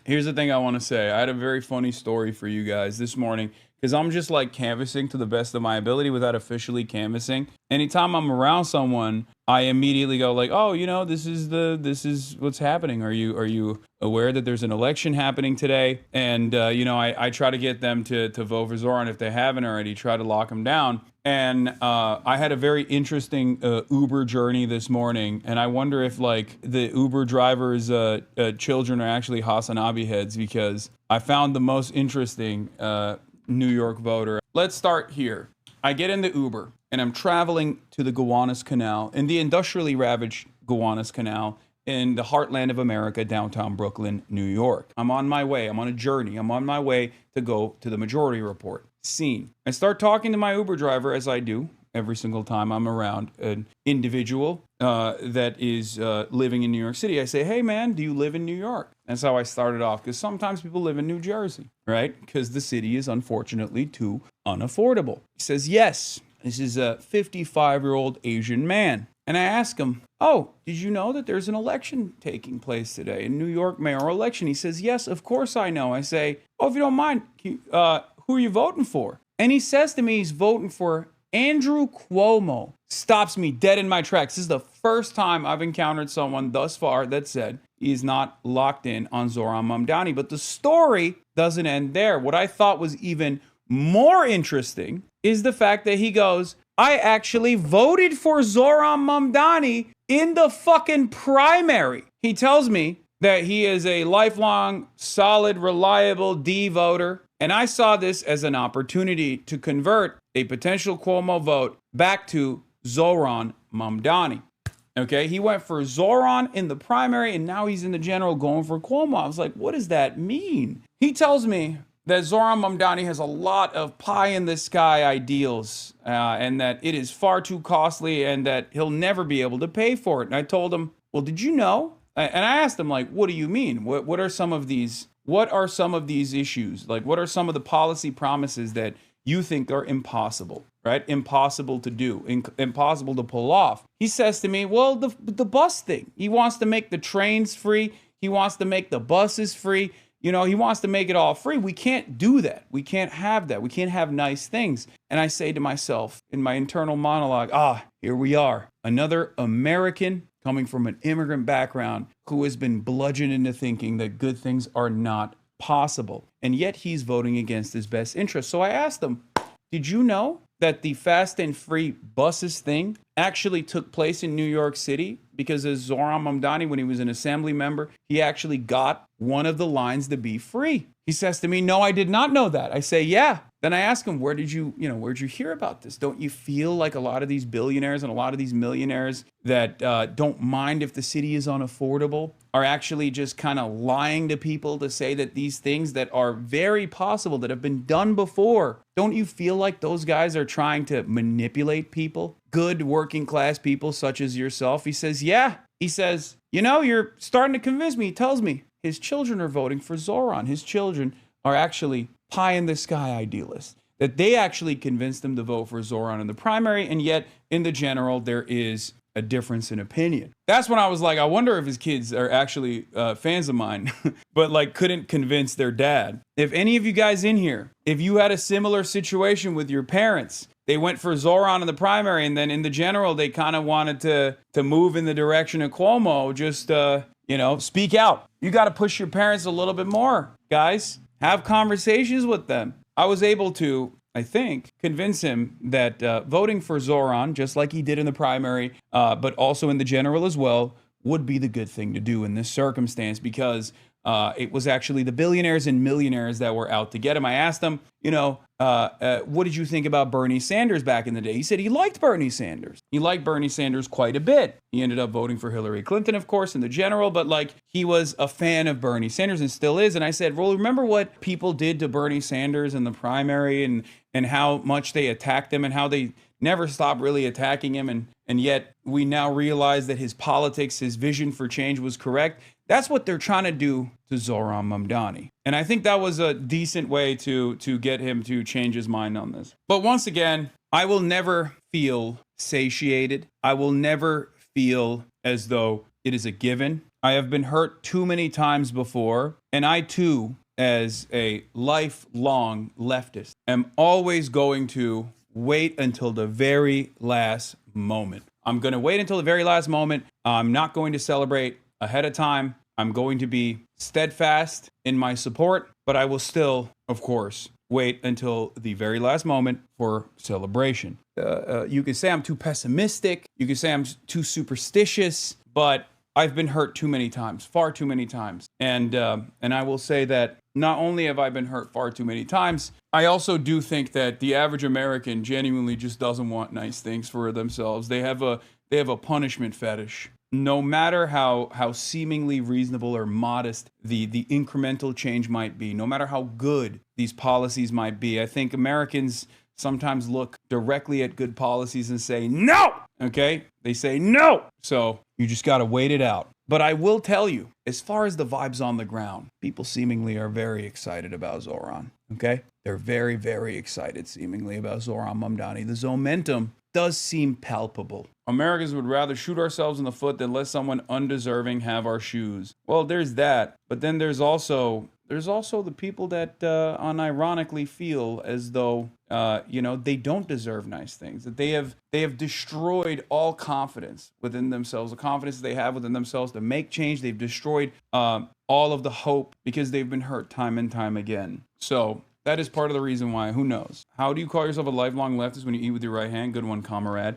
Here's the thing I want to say. I had a very funny story for you guys this morning because I'm just like canvassing to the best of my ability without officially canvassing. Anytime I'm around someone, I immediately go like, "Oh, this is what's happening. Are you aware that there's an election happening today?" And I try to get them to vote for Zoran if they haven't already. Try to lock them down. And I had a very interesting Uber journey this morning, and I wonder if like the Uber drivers' children are actually HasanAbi heads, because I found the most interesting New York voter. Let's start here. I get in the Uber, and I'm traveling to the Gowanus Canal, in the industrially ravaged Gowanus Canal, in the heartland of America, downtown Brooklyn, New York. I'm on my way. I'm on a journey. I'm on my way to go to the Majority Report. Scene. I start talking to my Uber driver, as I do every single time I'm around an individual that is living in New York City. I say, "Hey man, do you live in New York?" That's how I started off, because sometimes people live in New Jersey, right? Because the city is unfortunately too unaffordable. He says, "Yes." This is a 55-year-old Asian man. And I ask him, "Oh, did you know that there's an election taking place today, a New York mayoral election?" He says, "Yes, of course I know." I say, "Oh, if you don't mind, who are you voting for?" And he says to me he's voting for Andrew Cuomo. Stops me dead in my tracks. This is the first time I've encountered someone thus far that said he's not locked in on Zoran Mamdani. But the story doesn't end there. What I thought was even more interesting is the fact that he goes, "I actually voted for Zoran Mamdani in the fucking primary." He tells me that he is a lifelong, solid, reliable D voter. And I saw this as an opportunity to convert a potential Cuomo vote back to Zoran Mamdani. Okay, he went for Zoran in the primary, and now he's in the general going for Cuomo. I was like, what does that mean? He tells me that Zoran Mamdani has a lot of pie-in-the-sky ideals, and that it is far too costly, and that he'll never be able to pay for it. And I told him, "Well, did you know?" And I asked him, like, "What do you mean? What are some of these? What are some of these issues? Like, what are some of the policy promises that you think are impossible, right? Impossible to do, impossible to pull off?" He says to me, "Well, the bus thing. He wants to make the trains free. He wants to make the buses free. He wants to make it all free. We can't do that. We can't have that. We can't have nice things." And I say to myself in my internal monologue, here we are. Another American coming from an immigrant background who has been bludgeoned into thinking that good things are not possible. And yet he's voting against his best interest. So I asked him, "Did you know that the fast and free buses thing actually took place in New York City? Because as Zoran Mamdani, when he was an assembly member, he actually got one of the lines to be free." He says to me, "No, I did not know that." I say, "Yeah." Then I ask him, where'd you hear about this? Don't you feel like a lot of these billionaires and a lot of these millionaires that don't mind if the city is unaffordable are actually just kind of lying to people to say that these things that are very possible, that have been done before, don't you feel like those guys are trying to manipulate people? Good working class people such as yourself?" He says, "Yeah." He says, "You're starting to convince me." He tells me his children are voting for Zoran. His children are actually pie-in-the-sky idealists, that they actually convinced him to vote for Zoran in the primary, and yet in the general there is a difference in opinion. That's when I was like, I wonder if his kids are actually fans of mine, but like couldn't convince their dad. If any of you guys in here, if you had a similar situation with your parents, they went for Zoran in the primary, and then in the general they kind of wanted to move in the direction of Cuomo, just speak out. You got to push your parents a little bit more, guys. Have conversations with them. I was able to, I think, convince him that voting for Zoran, just like he did in the primary, but also in the general as well, would be the good thing to do in this circumstance, because it was actually the billionaires and millionaires that were out to get him. I asked him, what did you think about Bernie Sanders back in the day? He said he liked Bernie Sanders. He liked Bernie Sanders quite a bit. He ended up voting for Hillary Clinton, of course, in the general, but like he was a fan of Bernie Sanders and still is. And I said, well, remember what people did to Bernie Sanders in the primary, and how much they attacked him, and how they never stopped really attacking him. And yet we now realize that his politics, his vision for change was correct. That's what they're trying to do to Zoran Mamdani. And I think that was a decent way to get him to change his mind on this. But once again, I will never feel satiated. I will never feel as though it is a given. I have been hurt too many times before, And I too, as a lifelong leftist, am always going to wait until the very last moment. I'm going to wait until the very last moment. I'm not going to celebrate ahead of time. I'm going to be steadfast in my support, but I will still, of course, wait until the very last moment for celebration. You can say I'm too pessimistic. You can say I'm too superstitious, but I've been hurt too many times, far too many times. And I will say that not only have I been hurt far too many times, I also do think that the average American genuinely just doesn't want nice things for themselves. They have a punishment fetish. No matter how seemingly reasonable or modest the incremental change might be, no matter how good these policies might be, I think Americans sometimes look directly at good policies and say, no! Okay? They say no! So you just got to wait it out. But I will tell you, as far as the vibes on the ground, people seemingly are very excited about Zoran. Okay? They're very, very excited seemingly about Zoran Mamdani. The Zomentum does seem palpable. Americans would rather shoot ourselves in the foot than let someone undeserving have our shoes. Well, there's that. But then there's also the people that unironically feel as though they don't deserve nice things, that they have destroyed all confidence within themselves, the confidence they have within themselves to make change. They've destroyed all of the hope because they've been hurt time and time again. So that is part of the reason why. Who knows? How do you call yourself a lifelong leftist when you eat with your right hand? Good one, comrade.